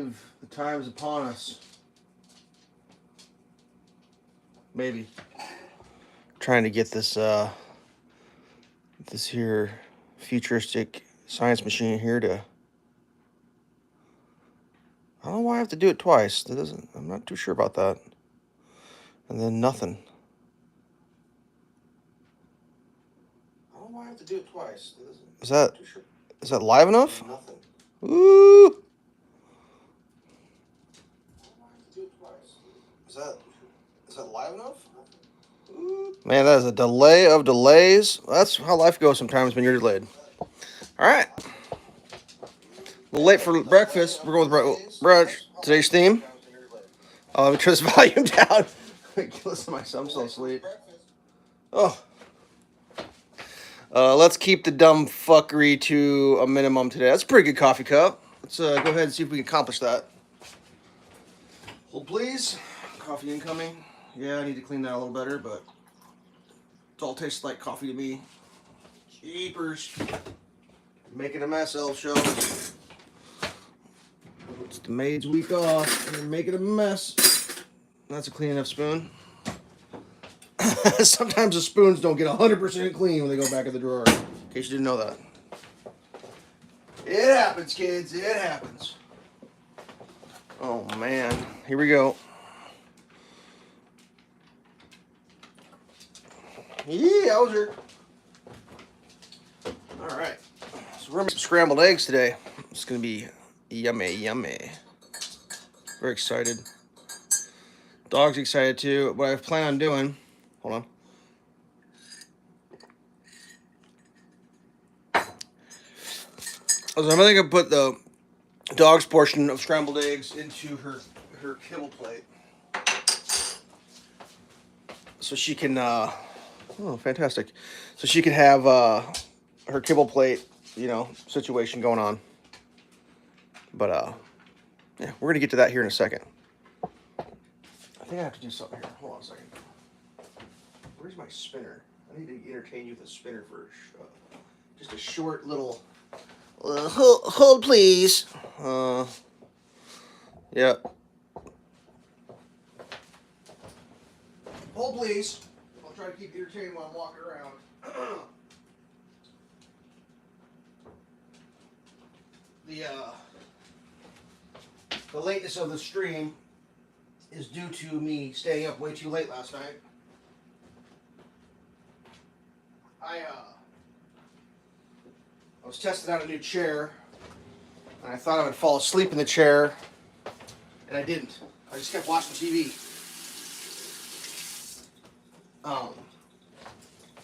believe the time is upon us. Maybe. Trying to get this this here futuristic science machine here to. I don't know why I have to do it twice. That doesn't. I'm not too sure about that. And then nothing. I don't know why I have to do it twice. Is that live enough? Nothing. Ooh. Is that live enough? Man, that is a delay of delays. That's how life goes sometimes when you're delayed. All right. A little late for breakfast. We're going with brunch. Today's theme. Let me turn this volume down. Listen to myself. I'm still asleep. Oh. Let's keep the dumb fuckery to a minimum today. That's a pretty good coffee cup. Let's go ahead and see if we can accomplish that. Hold, please. Coffee incoming. Yeah, I need to clean that a little better, but it all tastes like coffee to me. Jeepers. Making a mess, Elveshelves. It's the maid's week off, and they're making a mess. That's a clean enough spoon. Sometimes the spoons don't get 100% clean when they go back in the drawer. In case you didn't know that. It happens, kids. It happens. Oh, man. Here we go. Yeah, Hauser. All right. So we're going to make some scrambled eggs today. It's going to be yummy, yummy. Very excited. Dog's excited too. What I plan on doing... Hold on. I'm going to put the dog's portion of scrambled eggs into her kibble plate. So she can... oh, fantastic. So she can have her kibble plate, situation going on. But, yeah, we're going to get to that here in a second. I think I have to do something here. Hold on a second. Where's my spinner? I need to entertain you with a spinner for just a short little... hold, please. Yeah. Hold, please. I'll try to keep you entertained while I'm walking around. The lateness of the stream is due to me staying up way too late last night. I was testing out a new chair, and I thought I would fall asleep in the chair, and I didn't. I just kept watching TV.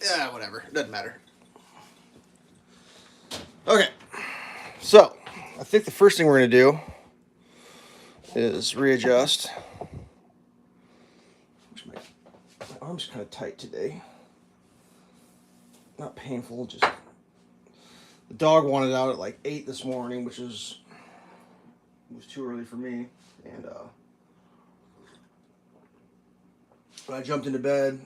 Yeah, whatever. It doesn't matter. Okay. So, I think the first thing we're going to do is readjust. My arm's kind of tight today. Not painful, just... The dog wanted out at like 8 this morning, which was too early for me. And when I jumped into bed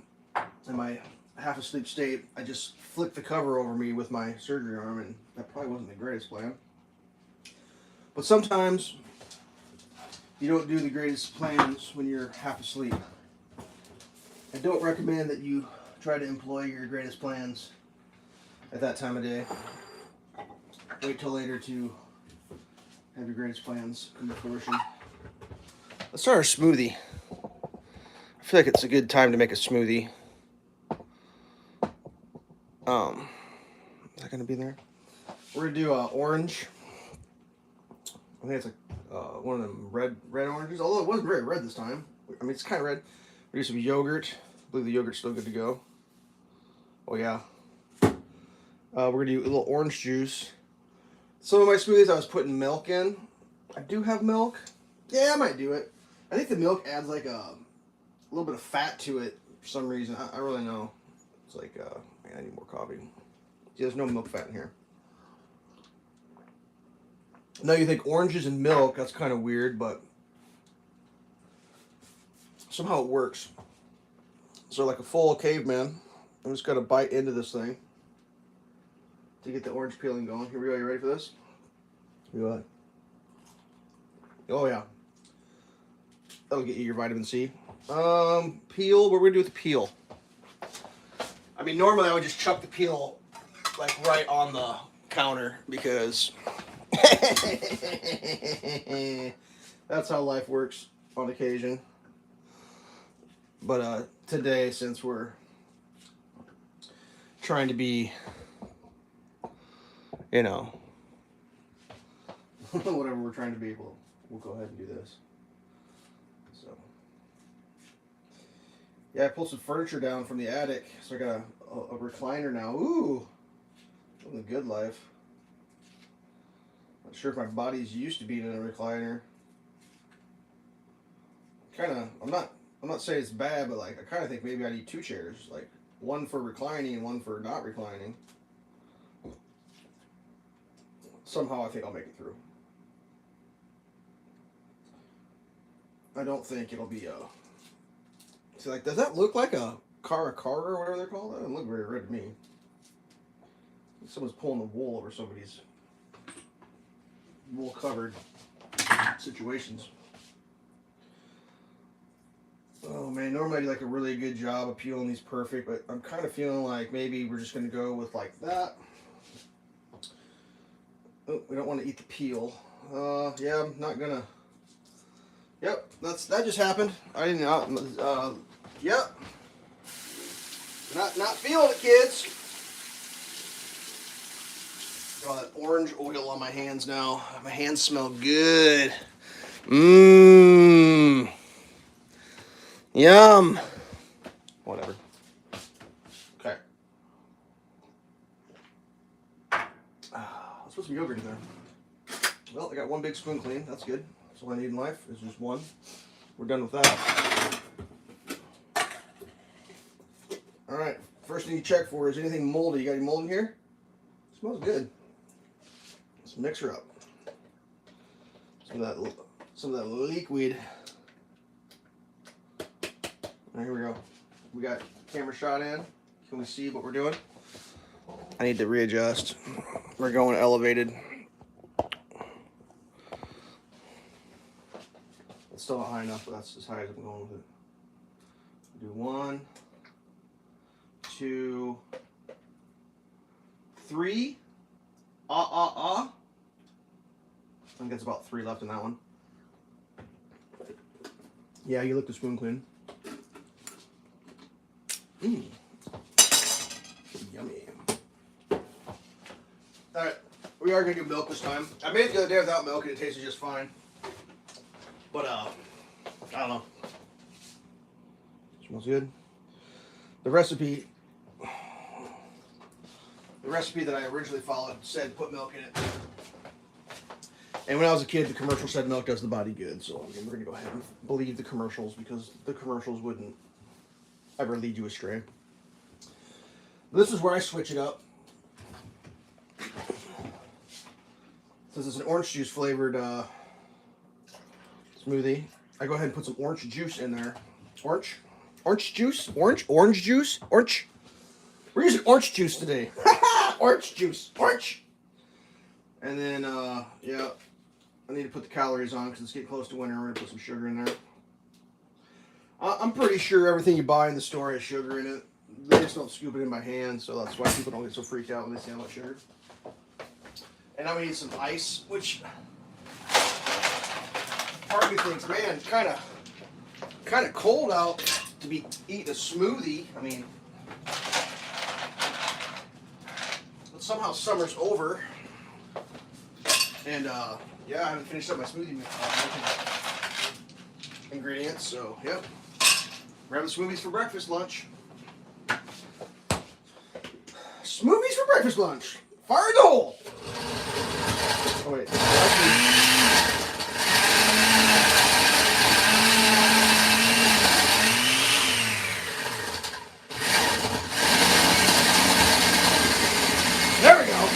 in my half asleep state, I just flicked the cover over me with my surgery arm, and that probably wasn't the greatest plan. But sometimes you don't do the greatest plans when you're half asleep. I don't recommend that you try to employ your greatest plans at that time of day. Wait till later to have your greatest plans come to fruition. Let's start our smoothie. I feel like it's a good time to make a smoothie. Is that going to be there? We're going to do orange. I think it's like one of them red oranges. Although it wasn't very red this time. I mean, it's kind of red. We're going to do some yogurt. I believe the yogurt's still good to go. Oh, yeah. We're going to do a little orange juice. Some of my smoothies I was putting milk in. I do have milk. Yeah, I might do it. I think the milk adds like a little bit of fat to it for some reason. I really know. It's like, I need more coffee. See, there's no milk fat in here. Now you think oranges and milk, that's kind of weird, but somehow it works. So like a full caveman, I'm just going to bite into this thing to get the orange peeling going. Here we go. You ready for this? You go ahead. Oh yeah, that'll get you your vitamin C. Peel. What are we gonna do with the peel? I mean, normally I would just chuck the peel like right on the counter because that's how life works on occasion. But today, since we're trying to be, you know, whatever we're trying to be, we'll go ahead and do this. So, yeah, I pulled some furniture down from the attic, so I got a recliner now. Ooh, living the good life. Not sure if my body's used to being in a recliner. I'm not saying it's bad, but like I kind of think maybe I need two chairs, like one for reclining and one for not reclining. Somehow I think I'll make it through. I don't think it'll be see, like, does that look like a car or whatever they're called? That doesn't look very red to me. Someone's pulling the wool over somebody's wool covered situations. Oh man, normally I do like a really good job of peeling these perfect, but I'm kind of feeling like maybe we're just going to go with like that. Oh, we don't want to eat the peel. Yeah, I'm not gonna. Yep, that just happened. I didn't. Yep. Not feeling it, kids. Got all that orange oil on my hands now. My hands smell good. Mmm. Yum. Whatever. Okay. Let's put some yogurt in there. Well, I got one big spoon clean. That's good. That's all I need in life is just one. We're done with that. All right. First thing you check for is anything moldy. You got any mold in here? It smells good. Let's mix her up. Some of that liquid. All right, here we go. We got camera shot in. Can we see what we're doing? I need to readjust. We're going elevated. It's still not high enough, but that's as high as I'm going with it. Do 1, 2, 3. I think that's about 3 left in that one. Yeah, you look the spoon clean. Mmm. Yummy. Alright, we are going to do milk this time. I made it the other day without milk and it tasted just fine. But, I don't know. Smells good. The recipe that I originally followed said put milk in it. And when I was a kid, the commercial said milk does the body good. So, I mean, we're going to go ahead and believe the commercials because the commercials wouldn't ever lead you astray. This is where I switch it up. Since it's an orange juice flavored smoothie, I go ahead and put some orange juice in there. Orange juice. We're using orange juice today. Orange juice. Orange. And then, yeah, I need to put the calories on because it's getting close to winter. We're going to put some sugar in there. I'm pretty sure everything you buy in the store has sugar in it. They just don't scoop it in my hand, so that's why people don't get so freaked out when they see how much sugar. And I'm going to need some ice, which part of me thinks, man, it's kind of cold out to be eating a smoothie. I mean, but somehow summer's over. And, yeah, I haven't finished up my smoothie ingredients, so, yep. Grab the smoothies for breakfast, lunch. Smoothies for breakfast, lunch. Fire in the hole. Oh, wait. There we go.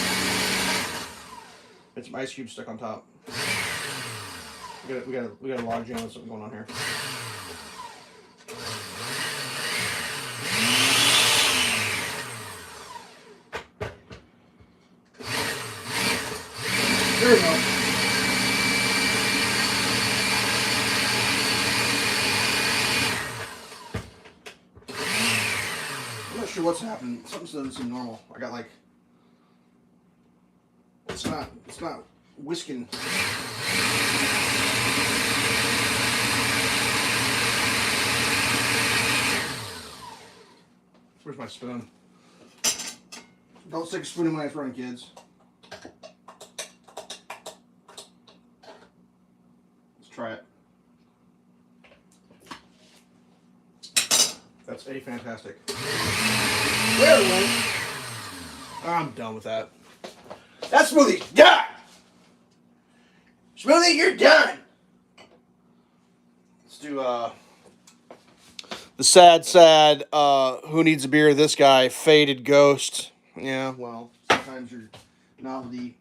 Get some ice cubes stuck on top. We got a log jam with something going on here. There we go. sure what's happening. Something doesn't seem normal. I got like, it's not whisking. Where's my spoon? Don't stick a spoon in my ice running, kids. Let's try it. That's a fantastic. There it went. I'm done with that. That smoothie's done. Smoothie, you're done. Let's do the sad who needs a beer? This guy, Faded Ghost. Yeah, well, sometimes your novelty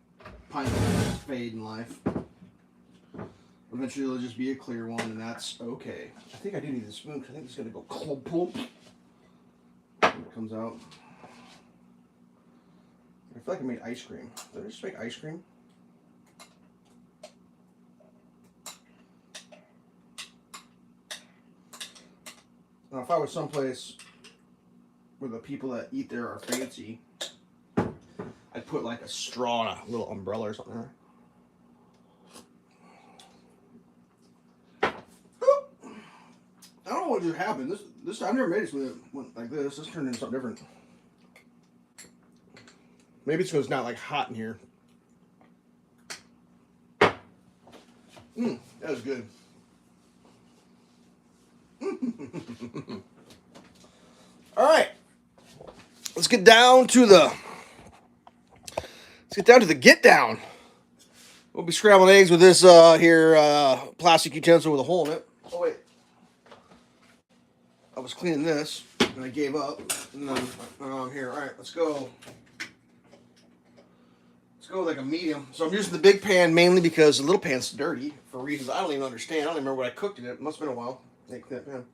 pint just fade in life. Eventually it'll just be a clear one, and that's okay. I think I do need the spoon because I think it's gonna go clump plump when it comes out. I feel like I made ice cream. Did I just make ice cream? Now, if I was someplace where the people that eat there are fancy, I'd put like a straw and a little umbrella or something there. I don't know what just happened. This I've never made it like this. This turned into something different. Maybe it's because it's not like hot in here. That was good. All right, let's get down to the get down. We'll be scrambling eggs with this plastic utensil with a hole in it. Oh wait, I was cleaning this and I gave up, and then I'm here. All right, let's go. Let's go with like a medium. So I'm using the big pan mainly because the little pan's dirty for reasons I don't even understand. I don't even remember what I cooked in it. It must have been a while. Take that pan.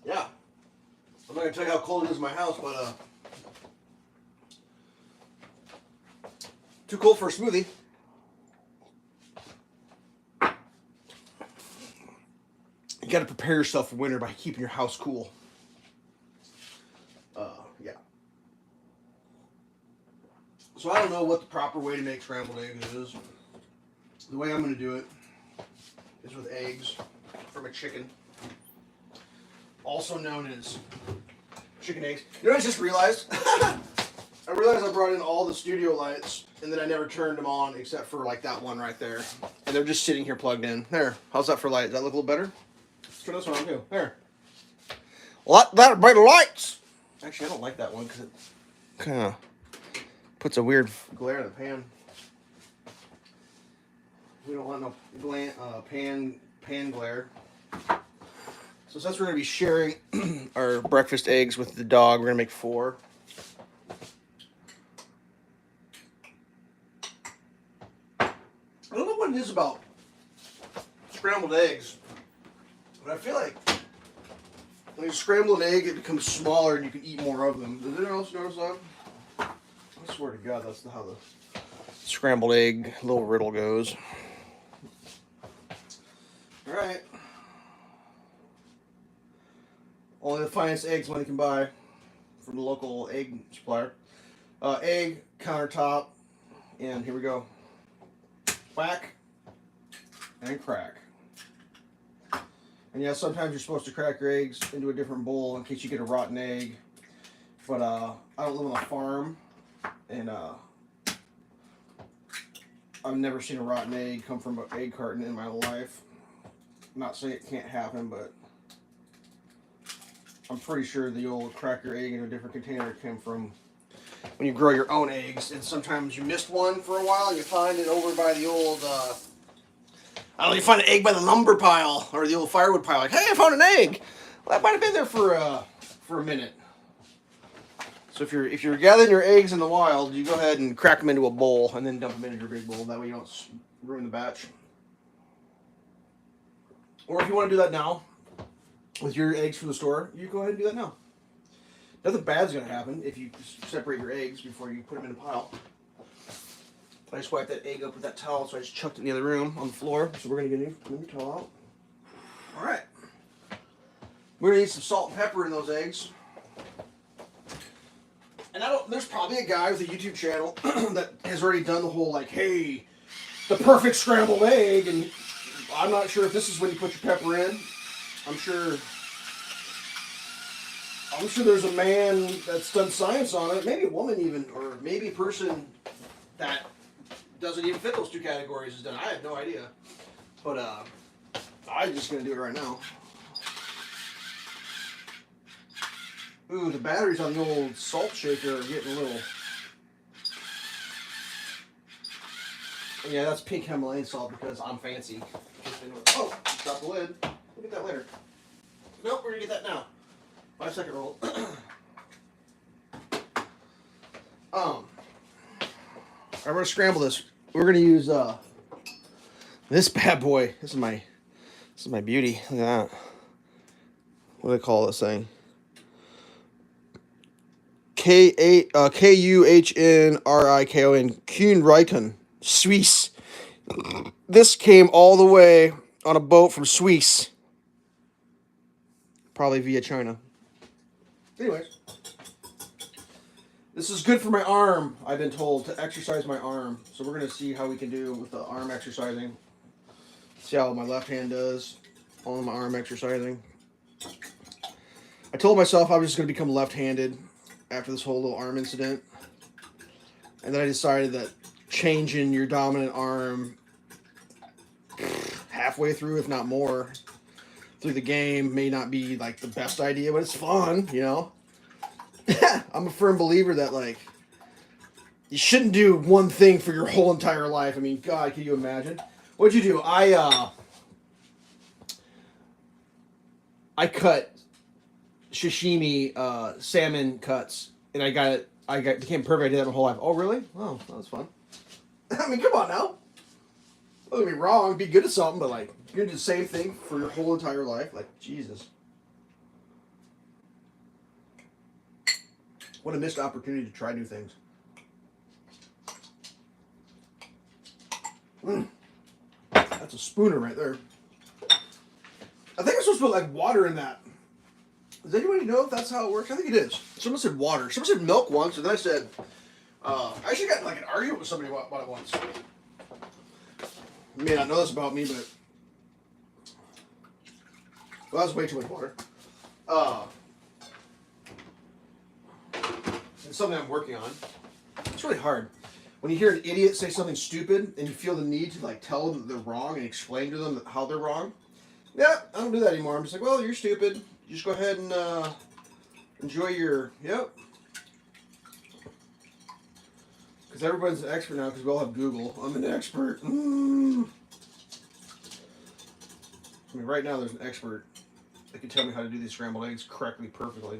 Yeah. I'm not gonna tell you how cold it is in my house, but too cold for a smoothie. You gotta prepare yourself for winter by keeping your house cool. Yeah. So I don't know what the proper way to make scrambled eggs is. The way I'm going to do it is with eggs from a chicken, also known as chicken eggs. You know what I just realized? I realized I brought in all the studio lights and then I never turned them on except for like that one right there. And they're just sitting here plugged in. There. How's that for light? Does that look a little better? Let's turn this one on too. There. Well, that'll bring the lights. Actually, I don't like that one because it kind of puts a weird glare in the pan. We don't want no pan glare. So since we're going to be sharing our breakfast eggs with the dog, we're going to make 4. I don't know what it is about scrambled eggs, but I feel like when you scramble an egg, it becomes smaller and you can eat more of them. Does anyone else notice that? I swear to God, that's how the scrambled egg little riddle goes. All right. Only the finest eggs money can buy from the local egg supplier. Egg, countertop, and here we go. Whack and crack. And yeah, sometimes you're supposed to crack your eggs into a different bowl in case you get a rotten egg. But I don't live on a farm, and I've never seen a rotten egg come from an egg carton in my life. I'm not saying it can't happen, but I'm pretty sure the old crack your egg in a different container came from when you grow your own eggs. And sometimes you missed one for a while and you find it over by the old, I don't know, you find an egg by the lumber pile or the old firewood pile. Like, hey, I found an egg. Well, that might have been there for a minute. So if you're gathering your eggs in the wild, you go ahead and crack them into a bowl and then dump them into your big bowl. That way you don't ruin the batch. Or if you want to do that now with your eggs from the store, you go ahead and do that now. Nothing bad's going to happen if you separate your eggs before you put them in a pile. I just wiped that egg up with that towel, so I just chucked it in the other room on the floor. So we're going to get a new towel out. All right. We're gonna need some salt and pepper in those eggs. And there's probably a guy with a YouTube channel that has already done the whole like, hey, the perfect scrambled egg, and I'm not sure if this is when you put your pepper in. I'm sure there's a man that's done science on it, maybe a woman even, or maybe a person that doesn't even fit those two categories has done it. I have no idea. But I'm just gonna do it right now. Ooh, the batteries on the old salt shaker are getting a little... Yeah, that's pink Himalayan salt because I'm fancy. Oh, drop the lid. We'll get that later. Nope, we're gonna get that now. 5-second roll. I'm gonna scramble this. We're gonna use this bad boy. This is my beauty. Look at that. What do they call this thing? Kuhnrikon. Kuhnrikon. Swiss. This came all the way on a boat from Swiss. Probably via China. Anyways. This is good for my arm, I've been told, to exercise my arm. So we're going to see how we can do with the arm exercising. See how my left hand does on my arm exercising. I told myself I was just going to become left-handed after this whole little arm incident. And then I decided that changing your dominant arm halfway through, if not more, through the game may not be like the best idea, but it's fun, you know? I'm a firm believer that, like, you shouldn't do one thing for your whole entire life. I mean, God, can you imagine? What'd you do? I cut sashimi salmon cuts, and became perfect. I did that my whole life. Oh, really? Oh, that was fun. I mean, come on now. Don't get me wrong, be good at something, but like, you're gonna do the same thing for your whole entire life? Like, Jesus. What a missed opportunity to try new things. That's a spooner right there. I think I'm supposed to put like water in that. Does anybody know if that's how it works? I think it is. Someone said water. Someone said milk once, and then I said, I actually got like an argument with somebody about it once. You may not know this about me, but well, that was way too much water. It's something I'm working on. It's really hard. When you hear an idiot say something stupid and you feel the need to like tell them that they're wrong and explain to them how they're wrong. Yeah, I don't do that anymore. I'm just like, well, you're stupid. You just go ahead and enjoy your, yep. Because everyone's an expert now because we all have Google. I'm an expert. I mean, right now there's an expert that can tell me how to do these scrambled eggs correctly, perfectly.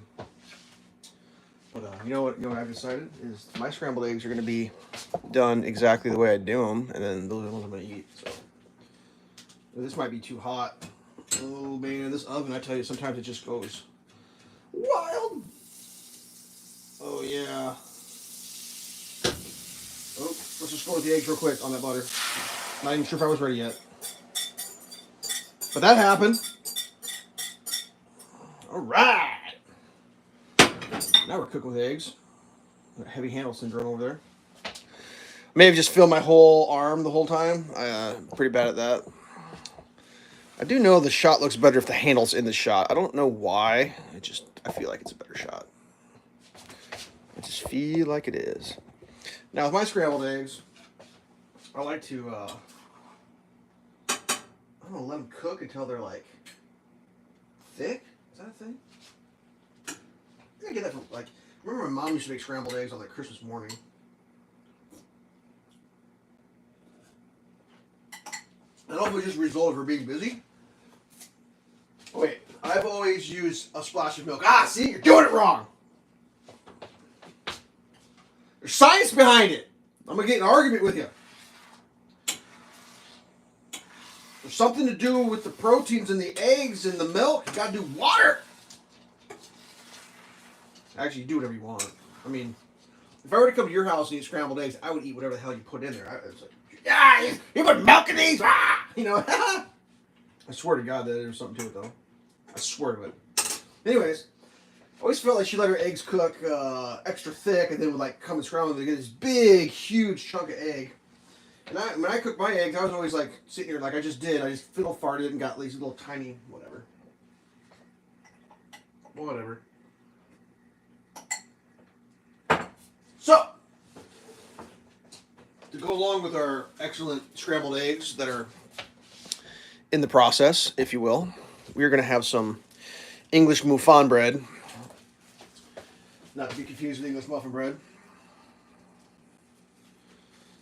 But you know what I've decided is my scrambled eggs are going to be done exactly the way I do them, and then those are the ones I'm going to eat. So this might be too hot. Oh man, this oven, I tell you, sometimes it just goes wild. Oh yeah. Oh, let's just go with the eggs real quick on that butter. Not even sure if I was ready yet. But that happened. All right. Now we're cooking with eggs. Heavy handle syndrome over there. May have just filled my whole arm the whole time. I'm pretty bad at that. I do know the shot looks better if the handle's in the shot. I don't know why. I feel like it's a better shot. I just feel like it is. Now with my scrambled eggs, I like to, I don't know, let them cook until they're like thick. Is that a thing? I get that from, like, remember my mom used to make scrambled eggs on like Christmas morning. I don't know if it was just a result of her being busy. Oh, wait, I've always used a splash of milk. Ah, see, you're doing it wrong. There's science behind it. I'm gonna get in an argument with you. There's something to do with the proteins in the eggs and the milk. You gotta do water. Actually, you do whatever you want. I mean, if I were to come to your house and eat scrambled eggs, I would eat whatever the hell you put in there. It's like, yeah, you put milk in these, ah! You know. I swear to God that there's something to it, though. I swear to it. Anyways, I always felt like she let her eggs cook extra thick, and then would like come and scramble and get this big, huge chunk of egg. And when I cooked my eggs, I was always like sitting here like I just did. I just fiddle farted and got these little tiny whatever. Whatever. So, to go along with our excellent scrambled eggs that are in the process, if you will, we're going to have some English muffin bread. Not to be confused with English muffin bread.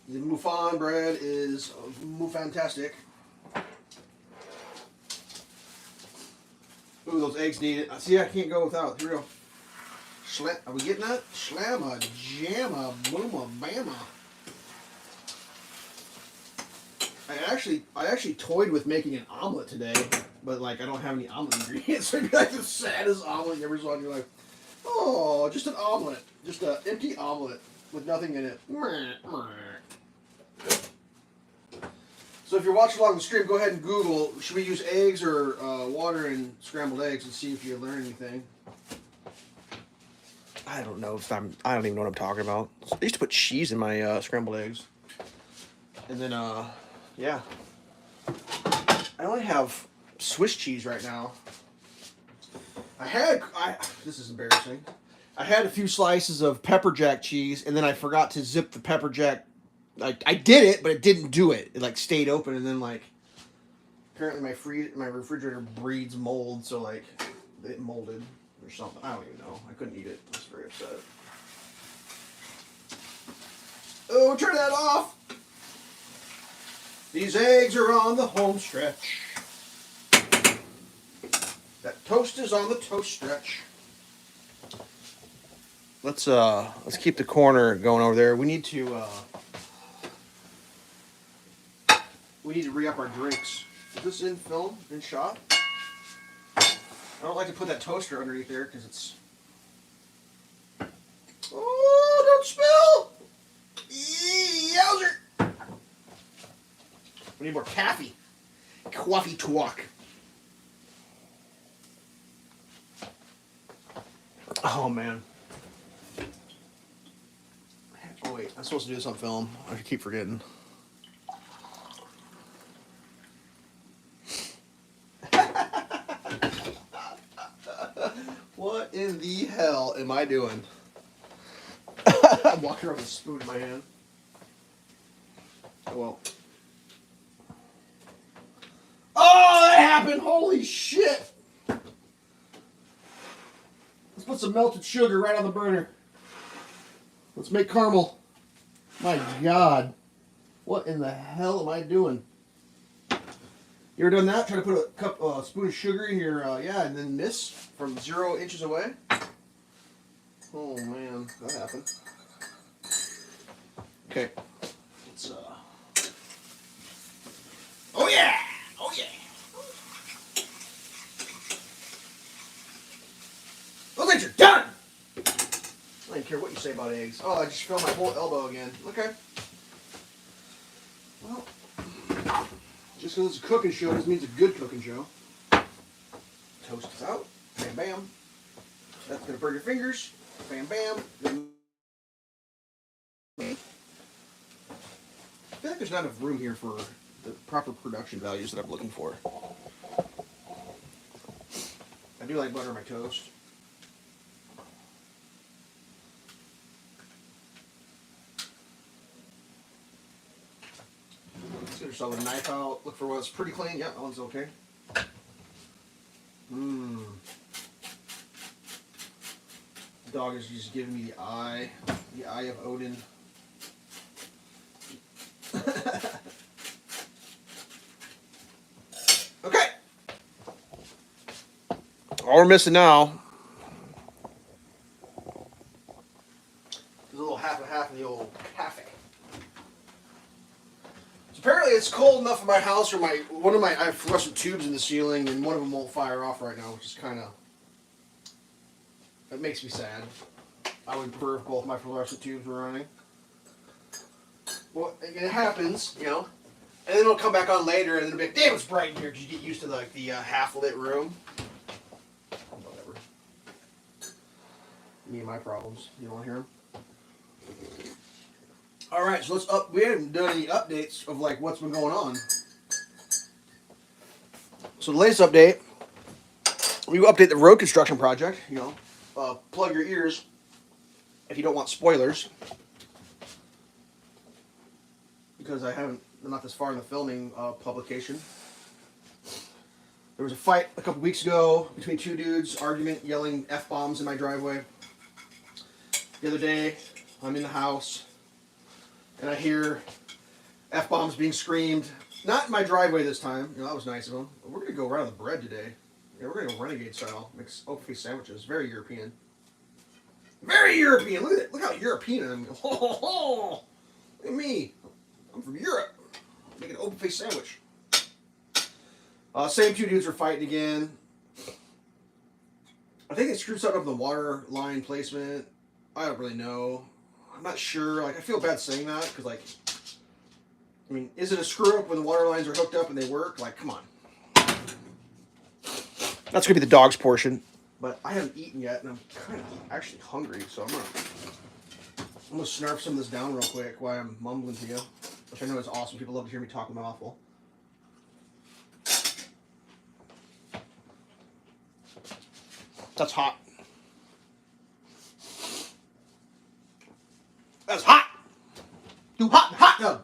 The muffin bread is fantastic. Ooh, those eggs need it. See, I can't go without. Here we go. Are we getting that? Slamma, jamma, booma, bama. I actually toyed with making an omelet today, but like I don't have any omelet ingredients, so it'd be like the saddest omelet you ever saw in your life. Oh, just an omelet, just an empty omelet with nothing in it. So if you're watching along the stream, go ahead and Google, should we use eggs or water and scrambled eggs, and see if you learn anything. I don't know if I don't even know what I'm talking about. I used to put cheese in my scrambled eggs. And then, yeah. I only have Swiss cheese right now. This is embarrassing. I had a few slices of pepper jack cheese, and then I forgot to zip the pepper jack. Like I did it, but it didn't do it. It like stayed open, and then like apparently my refrigerator breeds mold, so like it molded or something. I don't even know. I couldn't eat it. I was very upset. Oh, turn that off. These eggs are on the home stretch. That toast is on the toast stretch. Let's keep the corner going over there. We need to re-up our drinks. Is this in film, in shot? I don't like to put that toaster underneath there because it's... Oh, don't spill! Yowzer! We need more coffee. Coffee talk. Oh, man. Oh, wait. I'm supposed to do this on film. I keep forgetting. What in the hell am I doing? I'm walking around with a spoon in my hand. Oh, well. Oh, that happened! Holy shit! Let's put some melted sugar right on the burner. Let's make caramel. My God. What in the hell am I doing? You ever done that? Try to put a spoon of sugar in your, and then miss from 0 inches away? Oh, man. That happened. Okay. Let's, Oh, yeah! Oh, yeah! Those eggs are done! I don't care what you say about eggs. Oh, I just felt my whole elbow again. Okay. Well, just because it's a cooking show doesn't mean it's a good cooking show. Toast is out. Bam, bam. That's going to burn your fingers. Bam, bam. I feel like there's not enough room here for the proper production values that I'm looking for. I do like butter on my toast. Let's get yourself a knife out. Look for one that's pretty clean. Yeah, that one's okay. Mmm. The dog is just giving me the eye of Odin. Okay. All we're missing now is a little half and half in the old cafe. So apparently it's cold enough in my house, or I have fluorescent tubes in the ceiling, and one of them won't fire off right now, which is kind of, that makes me sad. I would prefer if both my fluorescent tubes were running. Well, it happens, you know. And then it'll come back on later, and it'll be like, damn, it's bright in here, because you get used to like the half-lit room. Whatever. Me and my problems. You don't want to hear them? All right, so let's up. We haven't done any updates of like what's been going on. So the latest update, we update the road construction project. You know, plug your ears if you don't want spoilers, because I'm not this far in the filming publication. There was a fight a couple weeks ago between two dudes, argument, yelling F-bombs in my driveway. The other day, I'm in the house, and I hear F-bombs being screamed. Not in my driveway this time. You know, that was nice of them. We're going to go right on the bread today. Yeah, we're going to go renegade style. Mix open-faced sandwiches. Very European. Very European. Look at it. Look how European I am. Look at me. I'm from Europe. Making an open-faced sandwich. Same two dudes are fighting again. I think they screwed something up in the water line placement. I don't really know. I'm not sure. Like, I feel bad saying that because, like, I mean, is it a screw up when the water lines are hooked up and they work? Like, come on. That's gonna be the dog's portion. But I haven't eaten yet, and I'm kind of actually hungry, so I'm gonna snarf some of this down real quick while I'm mumbling to you, which I know is awesome. People love to hear me talk with my mouth full. That's hot. That's hot. Too hot. Hot. No.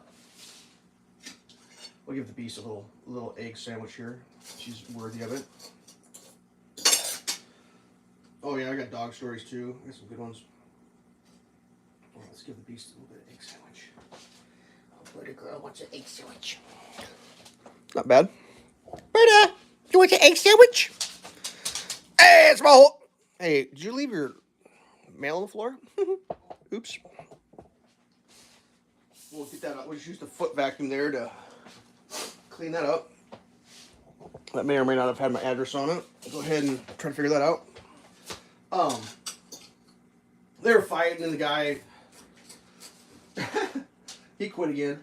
We'll give the beast a little egg sandwich here. She's worthy of it. Oh yeah, I got dog stories too. I got some good ones. All right, let's give the beast a little bit of egg sandwich. Oh, Berta girl wants an egg sandwich. Not bad. Berta, you want an egg sandwich? Hey, it's my whole. Hey, did you leave your mail on the floor? Oops. We'll get that out. We'll just use the foot vacuum there to clean that up. That may or may not have had my address on it. Go ahead and try to figure that out. They were fighting, and the guy, he quit again.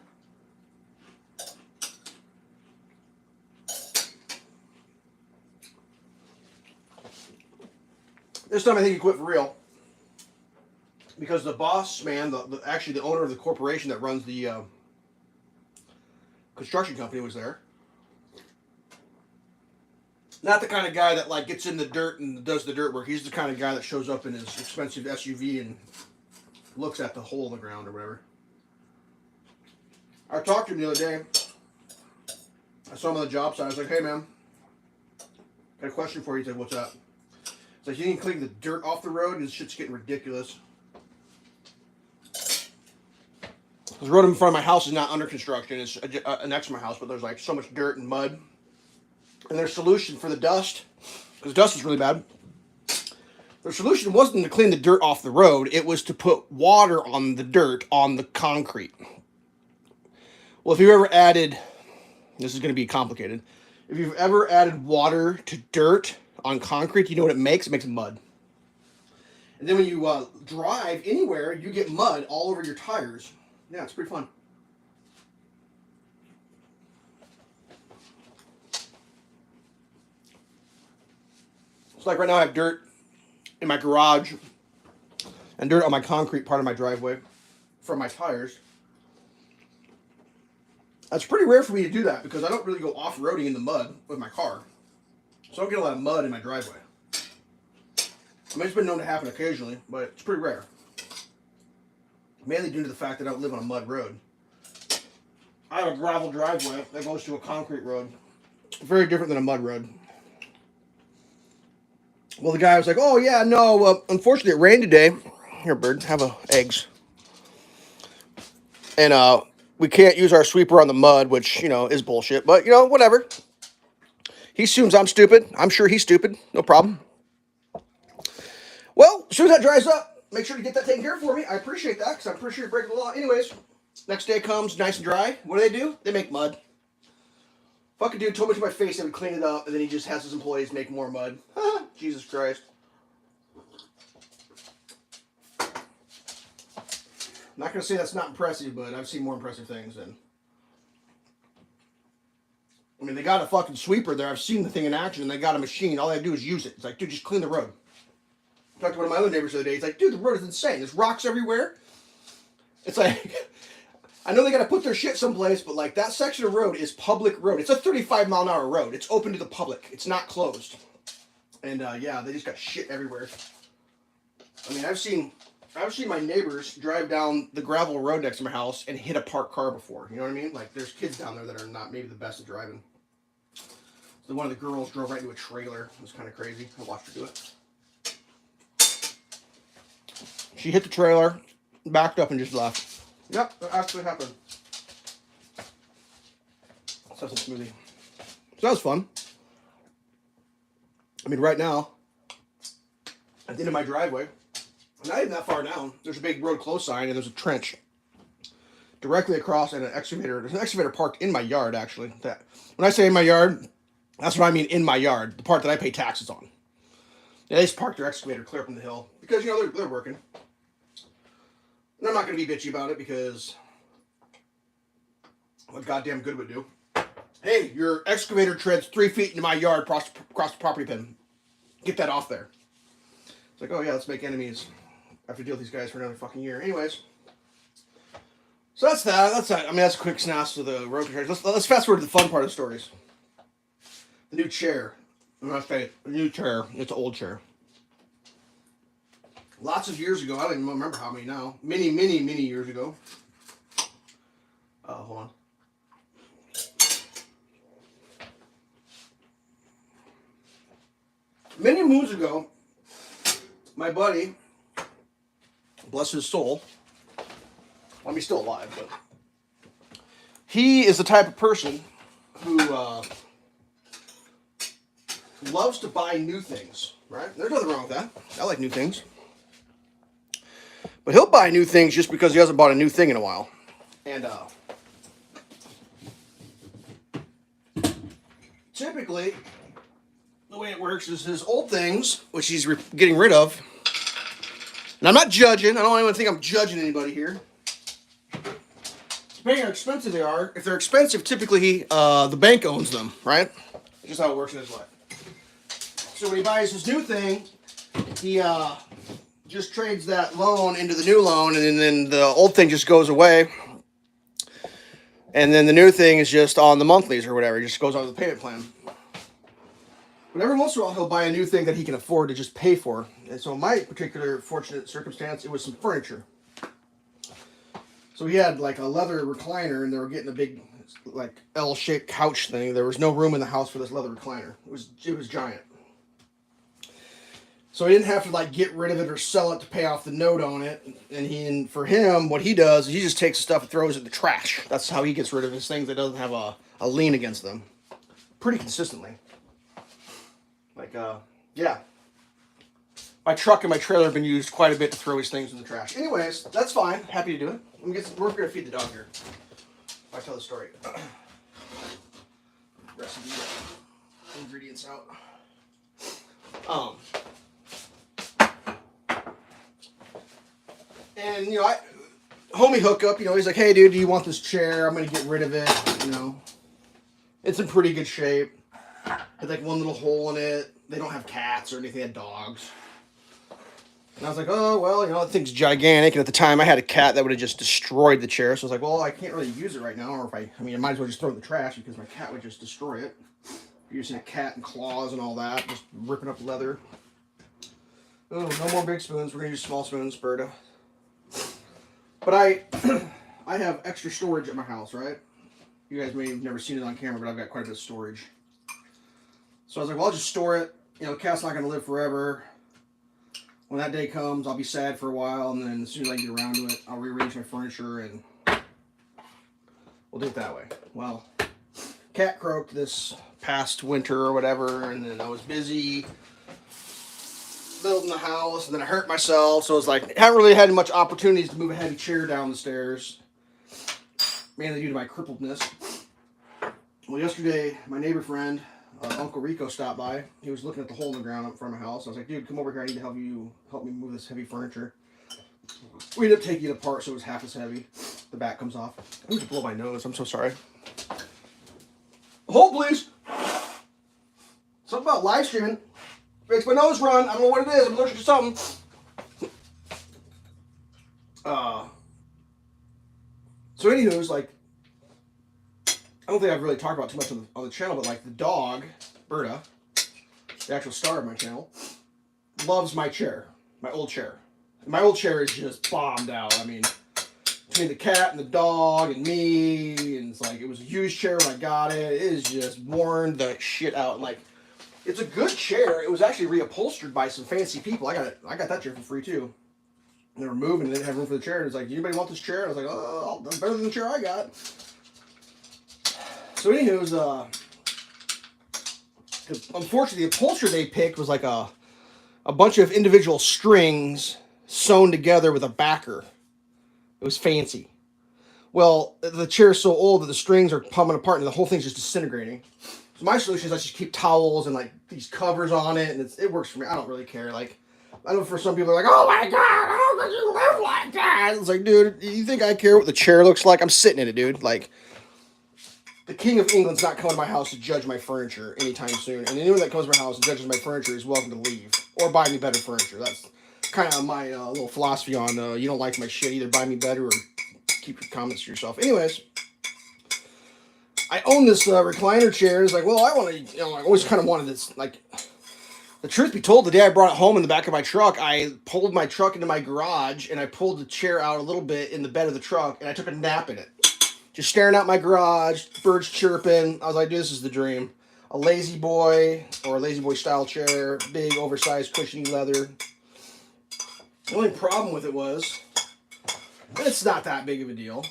This time I think he quit for real. Because the boss man, actually the owner of the corporation that runs the construction company was there. Not the kind of guy that like gets in the dirt and does the dirt work. He's the kind of guy that shows up in his expensive SUV and looks at the hole in the ground or whatever. I talked to him the other day. I saw him on the job site. I was like, hey man, got a question for you. He said, what's up? It's like, you need to clean the dirt off the road. This shit's getting ridiculous. The road in front of my house is not under construction. It's next to my house, but there's like so much dirt and mud. And their solution for the dust, because dust is really bad, their solution wasn't to clean the dirt off the road. It was to put water on the dirt on the concrete. Well, if you've ever added, this is going to be complicated. If you've ever added water to dirt on concrete, you know what it makes? It makes mud. And then when you drive anywhere, you get mud all over your tires. Yeah, it's pretty fun. It's like right now I have dirt in my garage and dirt on my concrete part of my driveway from my tires. That's pretty rare for me to do that because I don't really go off-roading in the mud with my car. So I don't get a lot of mud in my driveway. I mean, it's been known to happen occasionally, but it's pretty rare. Mainly due to the fact that I don't live on a mud road. I have a gravel driveway that goes to a concrete road. Very different than a mud road. Well, the guy was like, oh, yeah, no, unfortunately it rained today. Here, bird, have eggs. And we can't use our sweeper on the mud, which, you know, is bullshit. But, you know, whatever. He assumes I'm stupid. I'm sure he's stupid. No problem. Well, as soon as that dries up, make sure to get that taken care of for me. I appreciate that, because I'm pretty sure you're breaking the law. Anyways, next day comes nice and dry. What do? They make mud. Fucking dude told me to my face they would clean it up, and then he just has his employees make more mud. Jesus Christ. I'm not going to say that's not impressive, but I've seen more impressive things than I mean, they got a fucking sweeper there. I've seen the thing in action, and they got a machine. All they do is use it. It's like, dude, just clean the road. I talked to one of my other neighbors the other day. He's like, dude, the road is insane. There's rocks everywhere. It's like, I know they got to put their shit someplace, but like that section of road is public road. It's a 35-mile-an-hour road. It's open to the public. It's not closed. And yeah, they just got shit everywhere. I mean, I've seen my neighbors drive down the gravel road next to my house and hit a parked car before. You know what I mean? Like, there's kids down there that are not maybe the best at driving. So one of the girls drove right into a trailer. It was kind of crazy. I watched her do it. She hit the trailer, backed up, and just left. Yep, that actually happened. Let's have some smoothie. So that was fun. I mean, right now, at the end of my driveway, not even that far down, there's a big road closed sign, and there's a trench directly across, and an excavator. There's an excavator parked in my yard, actually. That when I say in my yard, that's what I mean, in my yard, the part that I pay taxes on. Yeah, they just parked their excavator clear up in the hill because, you know, they're working. And I'm not going to be bitchy about it because what goddamn good would do. Hey, your excavator treads 3 feet into my yard across the property pin. Get that off there. It's like, oh yeah, let's make enemies. I have to deal with these guys for another fucking year. Anyways. So that's that. That's that. I mean, that's a quick snaz to the road construction. Let's fast forward to the fun part of the stories. The new chair. I'm going to say a new chair. It's an old chair. Lots of years ago, I don't even remember how many now. Many years ago. Hold on. Many moons ago, my buddy, bless his soul, well, he's still alive, but he is the type of person who loves to buy new things, right? There's nothing wrong with that. I like new things. But he'll buy new things just because he hasn't bought a new thing in a while. And typically, the way it works is his old things, which he's getting rid of. And I'm not judging. I don't want anyone to think I'm judging anybody here. Depending on how expensive they are, if they're expensive, typically the bank owns them, right? That's just how it works in his life. So when he buys his new thing, he just trades that loan into the new loan, and then the old thing just goes away. And then the new thing is just on the monthlies or whatever. It just goes on the payment plan. But every once in a while, he'll buy a new thing that he can afford to just pay for. And so in my particular fortunate circumstance, it was some furniture. So he had like a leather recliner, and they were getting a big like L-shaped couch thing. There was no room in the house for this leather recliner. It was giant. So he didn't have to like get rid of it or sell it to pay off the note on it. And for him, what he does is he just takes the stuff and throws it in the trash. That's how he gets rid of his things that doesn't have a lien against them. Pretty consistently. Like, yeah. My truck and my trailer have been used quite a bit to throw his things in the trash. Anyways, that's fine. Happy to do it. We're going to feed the dog here. I tell the story. Rest of the ingredients out. And, you know, homie hookup, you know, he's like, hey, dude, do you want this chair? I'm going to get rid of it, you know. It's in pretty good shape. Had like one little hole in it. They don't have cats or anything. They had dogs. And I was like, oh, well, you know, that thing's gigantic. And at the time, I had a cat that would have just destroyed the chair. So I was like, well, I can't really use it right now. Or I might as well just throw it in the trash because my cat would just destroy it. Using a cat and claws and all that. Just ripping up leather. Oh, no more big spoons. We're going to use small spoons, Berta. But I have extra storage at my house, right? You guys may have never seen it on camera, but I've got quite a bit of storage. So I was like, well, I'll just store it. You know, the cat's not going to live forever. When that day comes, I'll be sad for a while, and then as soon as I get around to it, I'll rearrange my furniture, and we'll do it that way. Well, cat croaked this past winter or whatever, and then I was busy building the house, and then I hurt myself, so I was like, haven't really had much opportunities to move a heavy chair down the stairs, mainly due to my crippledness. Well, yesterday, my neighbor friend, Uncle Rico, stopped by. He was looking at the hole in the ground up in front of my house. I was like, dude, come over here. I need to help me move this heavy furniture. We ended up taking it apart so it was half as heavy. The back comes off. I need to blow my nose. I'm so sorry. Hold, please. Something about live streaming makes my nose run. I don't know what it is. I'm allergic to something. So anywho's, like, I don't think I've really talked about too much on the channel, but like the dog, Berta, the actual star of my channel, loves my chair, my old chair. And my old chair is just bombed out. I mean, between the cat and the dog and me, and it's like, it was a used chair when I got it. It is just worn the shit out. Like, it's a good chair. It was actually reupholstered by some fancy people. I got that chair for free too. And they were moving and they didn't have room for the chair. And it's like, do anybody want this chair? And I was like, oh, that's better than the chair I got. So anywho's, unfortunately, the upholstery they picked was like a bunch of individual strings sewn together with a backer. It was fancy. Well, the chair's so old that the strings are coming apart and the whole thing's just disintegrating. So my solution is I just keep towels and like these covers on it, and it works for me. I don't really care. Like, I know for some people are like, oh my God, how could you live like that? It's like, dude, you think I care what the chair looks like? I'm sitting in it, dude. Like, the King of England's not coming to my house to judge my furniture anytime soon. And anyone that comes to my house and judges my furniture is welcome to leave or buy me better furniture. That's kind of my little philosophy on you don't like my shit, either buy me better or keep your comments to yourself. Anyways, I own this recliner chair. It's like, well, I want to, I always kind of wanted this. Like, the truth be told, the day I brought it home in the back of my truck, I pulled my truck into my garage and I pulled the chair out a little bit in the bed of the truck and I took a nap in it. Just staring out my garage, birds chirping. I was like, dude, this is the dream. A lazy boy or a lazy boy style chair, big, oversized, cushiony leather. The only problem with it was, it's not that big of a deal.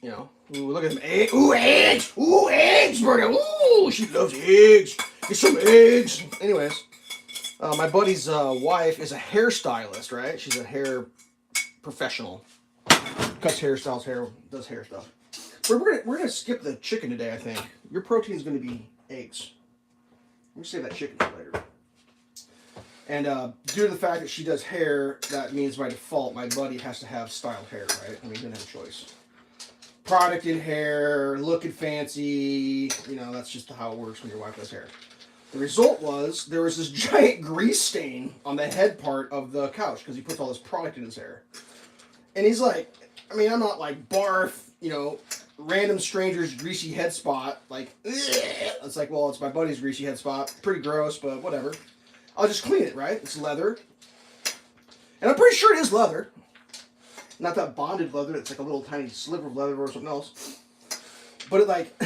You know, ooh, look at them eggs. Ooh, eggs. Ooh, eggs, Berta. Ooh, she loves eggs. Get some eggs. Anyways, my buddy's wife is a hairstylist, right? She's a hair professional. Cuts hairstyles, does hair stuff. We're gonna skip the chicken today, I think. Your protein's gonna be eggs. Let me save that chicken for later. And due to the fact that she does hair, that means by default my buddy has to have styled hair, right? I mean, he doesn't have a choice. Product in hair, looking fancy, you know, that's just how it works when your wife does hair. The result was there was this giant grease stain on the head part of the couch because he puts all this product in his hair. And he's like, I mean, I'm not like barf, you know, random stranger's greasy head spot. Like, ugh. It's like, well, it's my buddy's greasy head spot. Pretty gross, but whatever. I'll just clean it, right? It's leather. And I'm pretty sure it is leather. Not that bonded leather. It's like a little tiny sliver of leather or something else. But it like,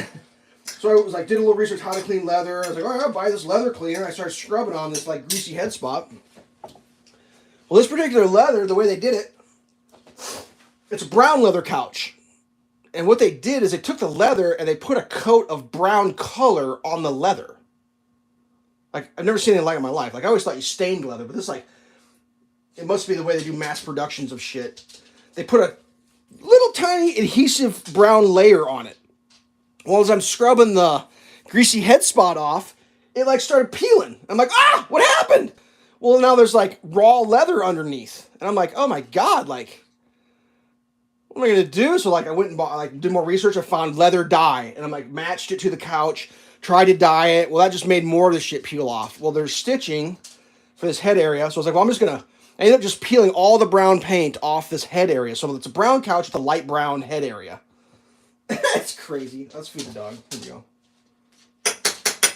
so I was like, did a little research how to clean leather. I was like, all right, I'll buy this leather cleaner. I started scrubbing on this like greasy head spot. Well, this particular leather, the way they did it, it's a brown leather couch. And what they did is they took the leather and they put a coat of brown color on the leather. Like, I've never seen anything like it in my life. Like, I always thought you stained leather, but this, like, it must be the way they do mass productions of shit. They put a little tiny adhesive brown layer on it. Well, as I'm scrubbing the greasy head spot off, it, like, started peeling. I'm like, ah, what happened? Well, now there's, like, raw leather underneath. And I'm like, oh, my God, like, what am I going to do? So, like, I went and bought, like, did more research. I found leather dye. And I'm, like, matched it to the couch. Tried to dye it. Well, that just made more of the shit peel off. Well, there's stitching for this head area. So I was like, well, I'm just going to... I ended up just peeling all the brown paint off this head area. So it's a brown couch with a light brown head area. That's crazy. Let's feed the dog. Here we go.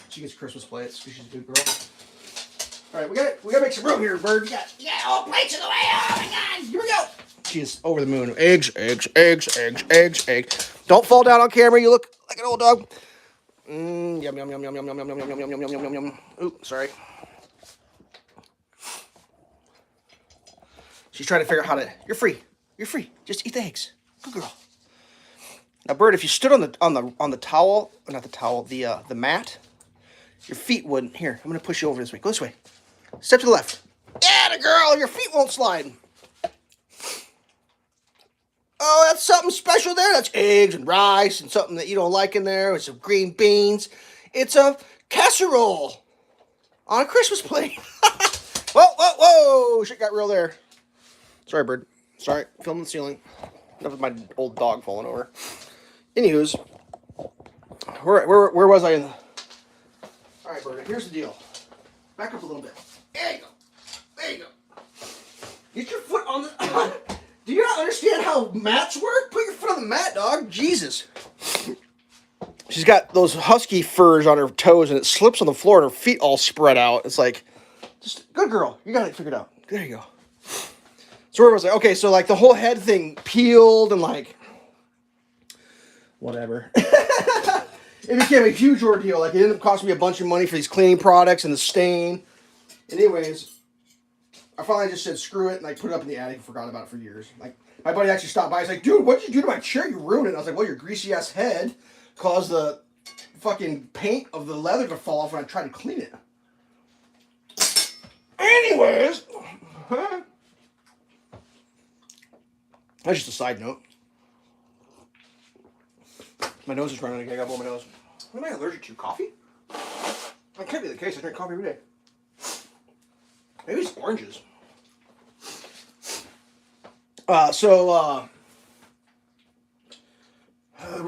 She gets Christmas plates because she's a good girl. All right, we gotta make some room here, bird. You got all plates in the way. Oh, my God. Here we go. She is over the moon. Eggs, eggs, eggs, eggs, eggs, eggs. Don't fall down on camera. You look like an old dog. Yum, yum, yum, yum, yum, yum, yum, yum, yum, yum, yum, yum, yum, yum. Ooh, sorry. She's trying to figure out how to... You're free. You're free. Just eat the eggs. Good girl. Now, Bird, if you stood on the towel... Not the towel. The mat... Your feet wouldn't... Here, I'm going to push you over this way. Go this way. Step to the left. Yeah, the girl! Your feet won't slide. Oh, that's something special there. That's eggs and rice and something that you don't like in there with some green beans. It's a casserole on a Christmas plate. Whoa, whoa, whoa. Shit got real there. Sorry, Bird. Sorry. Filming the ceiling. Enough of my old dog falling over. Anywho's, where was I in the... Berta, here's the deal. Back up a little bit. There you go. There you go. Get your foot on the... Do you not understand how mats work? Put your foot on the mat, dog. Jesus. She's got those husky furs on her toes, and it slips on the floor, and her feet all spread out. It's like, just good girl. You got it figured out. There you go. So where was I? Okay, so like the whole head thing peeled and like, whatever. It became a huge ordeal. Like it ended up costing me a bunch of money for these cleaning products and the stain. Anyways, I finally just said screw it, and I put it up in the attic and forgot about it for years. Like my buddy actually stopped by. He's like, dude, what did you do to my chair? You ruined it. And I was like, well, your greasy ass head caused the fucking paint of the leather to fall off when I tried to clean it. Anyways, that's just a side note. My nose is running. I got blow my nose. What am I allergic to? Coffee? That can't be the case. I drink coffee every day. Maybe it's oranges. Where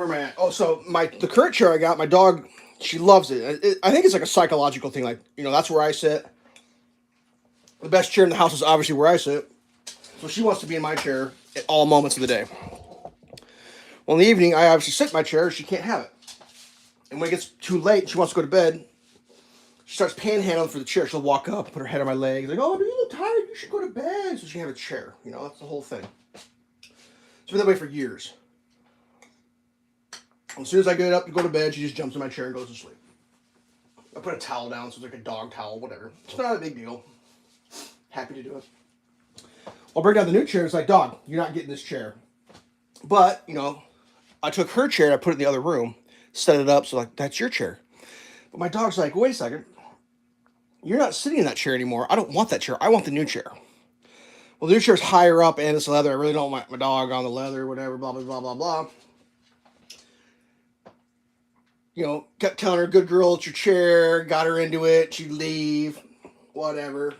am I at? Oh, so the current chair I got, my dog, she loves it. I think it's like a psychological thing. Like, you know, that's where I sit. The best chair in the house is obviously where I sit. So she wants to be in my chair at all moments of the day. Well, in the evening, I obviously sit in my chair. She can't have it. And when it gets too late, she wants to go to bed. She starts panhandling for the chair. She'll walk up, put her head on my leg. Like, oh, you look tired. You should go to bed. So she can have a chair. You know, that's the whole thing. It's been that way for years. As soon as I get up to go to bed, she just jumps in my chair and goes to sleep. I put a towel down, so it's like a dog towel, whatever. It's not a big deal. Happy to do it. I'll bring down the new chair. It's like, dog, you're not getting this chair. But, you know, I took her chair and I put it in the other room, set it up, so like, that's your chair. But my dog's like, wait a second. You're not sitting in that chair anymore. I don't want that chair. I want the new chair. Well, the new chair's higher up and it's leather. I really don't want my dog on the leather, whatever, blah, blah, blah, blah, blah. You know, kept telling her, good girl, it's your chair. Got her into it. She'd leave. Whatever.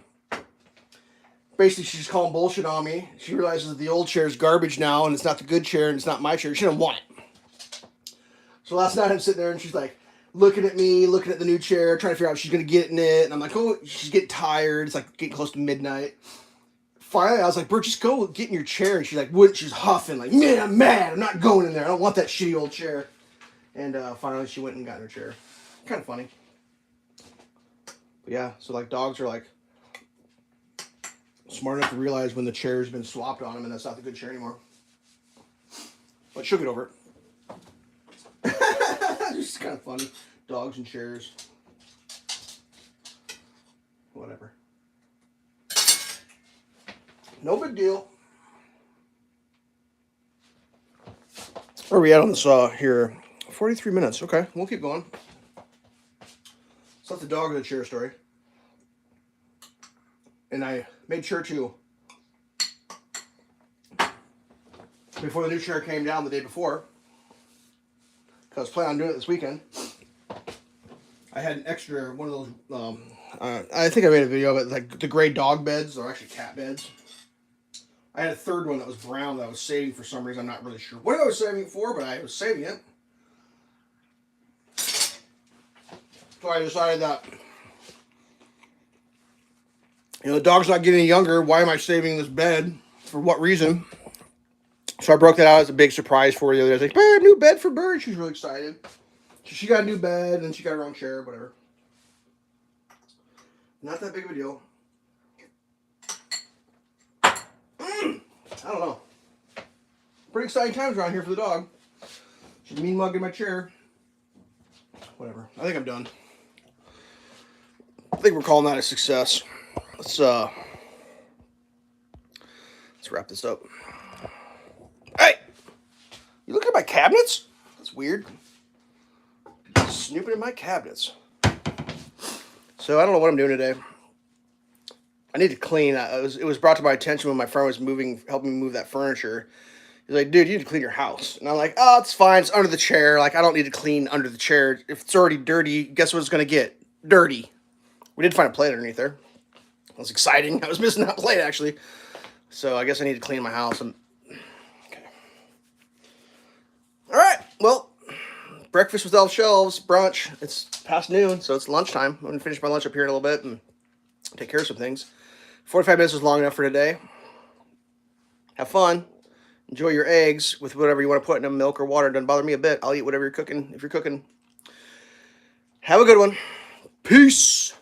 Basically, she's just calling bullshit on me. She realizes that the old chair is garbage now and it's not the good chair and it's not my chair. She didn't want it. So last night I'm sitting there and she's like, looking at me, looking at the new chair, trying to figure out if she's going to get in it. And I'm like, oh, she's getting tired. It's like getting close to midnight. Finally, I was like, Bert, just go get in your chair. And she's like, what? She's huffing. Like, man, I'm mad. I'm not going in there. I don't want that shitty old chair. And finally, she went and got in her chair. Kind of funny. But yeah, so like dogs are like smart enough to realize when the chair's been swapped on them and that's not the good chair anymore. But she'll get over it. It's just kind of funny. Dogs and chairs. Whatever. No big deal. Where are we at on this here? 43 minutes. Okay, we'll keep going. It's not the dog or the chair story. And I made sure to, before the new chair came down the day before, because I was planning on doing it this weekend, I had an extra one of those, I think I made a video of it, like the gray dog beds, or actually cat beds. I had a third one that was brown that I was saving for some reason. I'm not really sure what I was saving it for, but I was saving it. So I decided that, you know, the dog's not getting any younger. Why am I saving this bed? For what reason? So I broke that out as a big surprise for you. I was like, babe, new bed for Bird. She was really excited. So she got a new bed, and she got her own chair, whatever. Not that big of a deal. I don't know. Pretty exciting times around here for the dog. She's mean mugging my chair. Whatever. I think I'm done. I think we're calling that a success. Let's wrap this up. Hey! You looking at my cabinets? That's weird. Snooping in my cabinets. So I don't know what I'm doing today. I need to clean. It was brought to my attention when my friend was helping me move that furniture. He's like, dude, you need to clean your house. And I'm like, oh, it's fine. It's under the chair. Like, I don't need to clean under the chair. If it's already dirty, guess what it's going to get? Dirty. We did find a plate underneath there. That was exciting. I was missing that plate, actually. So I guess I need to clean my house. Okay. All right. Well, breakfast with Elveshelves, brunch. It's past noon, so it's lunchtime. I'm going to finish my lunch up here in a little bit and take care of some things. 45 minutes was long enough for today. Have fun. Enjoy your eggs with whatever you want to put in them, milk or water. Doesn't bother me a bit. I'll eat whatever you're cooking if you're cooking. Have a good one. Peace.